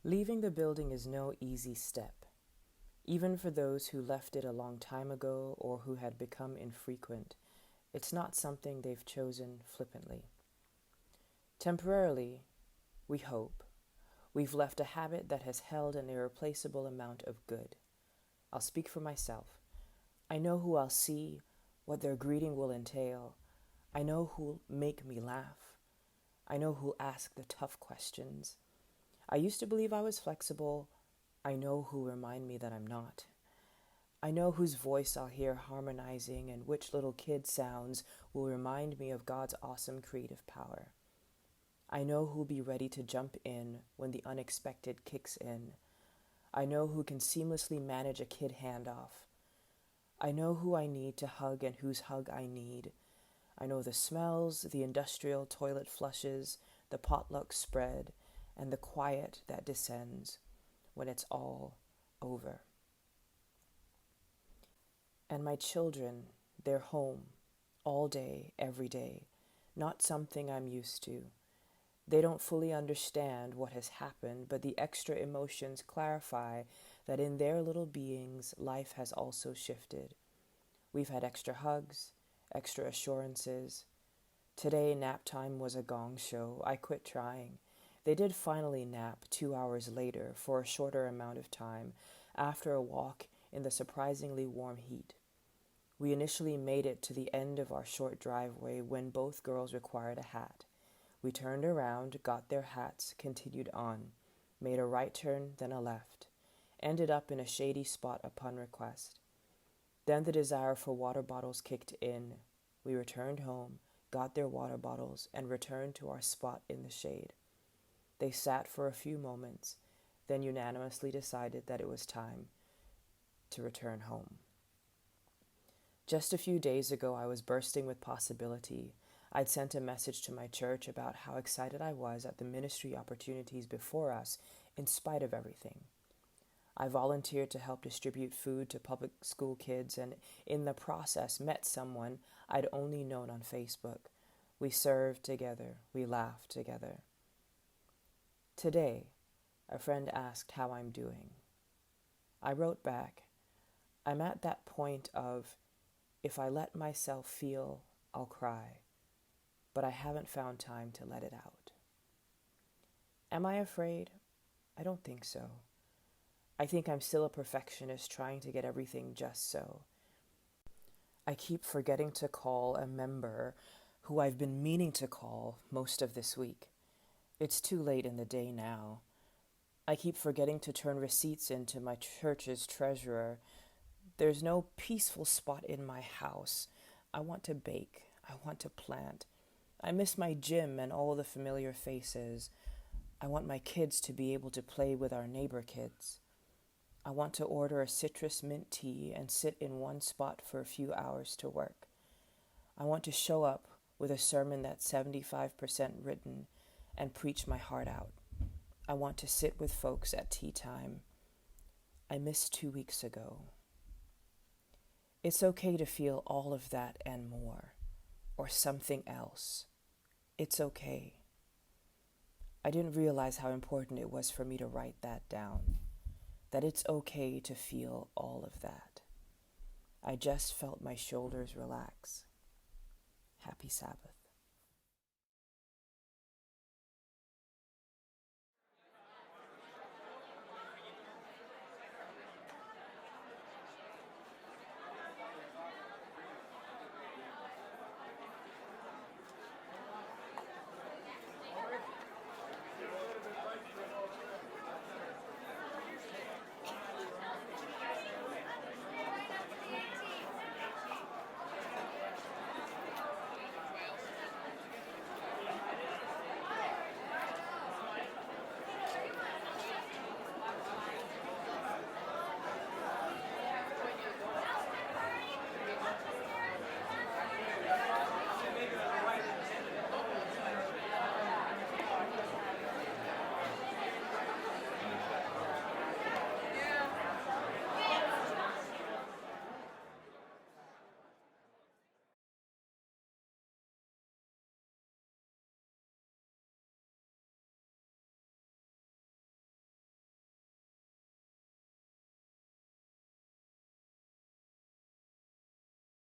Leaving the building is no easy step, even for those who left it a long time ago or who had become infrequent. It's not something they've chosen flippantly. Temporarily, we hope, we've left a habit that has held an irreplaceable amount of good. I'll speak for myself. I know who I'll see, what their greeting will entail. I know who'll make me laugh. I know who'll ask the tough questions. I used to believe I was flexible. I know who'll remind me that I'm not. I know whose voice I'll hear harmonizing and which little kid sounds will remind me of God's awesome creative power. I know who'll be ready to jump in when the unexpected kicks in. I know who can seamlessly manage a kid handoff. I know who I need to hug and whose hug I need. I know the smells, the industrial toilet flushes, the potluck spread, and the quiet that descends when it's all over. And my children, they're home, all day, every day, not something I'm used to. They don't fully understand what has happened, but the extra emotions clarify that in their little beings, life has also shifted. We've had extra hugs, extra assurances. Today, nap time was a gong show. I quit trying. They did finally nap 2 hours later for a shorter amount of time after a walk in the surprisingly warm heat. We initially made it to the end of our short driveway when both girls required a hat. We turned around, got their hats, continued on, made a right turn, then a left, ended up in a shady spot upon request. Then the desire for water bottles kicked in. We returned home, got their water bottles, and returned to our spot in the shade. They sat for a few moments, then unanimously decided that it was time to return home. Just a few days ago, I was bursting with possibility. I'd sent a message to my church about how excited I was at the ministry opportunities before us, in spite of everything. I volunteered to help distribute food to public school kids and in the process met someone I'd only known on Facebook. We served together. We laughed together. Today, a friend asked how I'm doing. I wrote back, I'm at that point of, if I let myself feel, I'll cry, but I haven't found time to let it out. Am I afraid? I don't think so. I think I'm still a perfectionist trying to get everything just so. I keep forgetting to call a member who I've been meaning to call most of this week. It's too late in the day now. I keep forgetting to turn receipts into my church's treasurer. There's no peaceful spot in my house. I want to bake. I want to plant. I miss my gym and all the familiar faces. I want my kids to be able to play with our neighbor kids. I want to order a citrus mint tea and sit in one spot for a few hours to work. I want to show up with a sermon that's 75% written and preach my heart out. I want to sit with folks at tea time. I missed 2 weeks ago. It's okay to feel all of that and more, or something else. It's okay. I didn't realize how important it was for me to write that down, that it's okay to feel all of that. I just felt my shoulders relax. Happy Sabbath.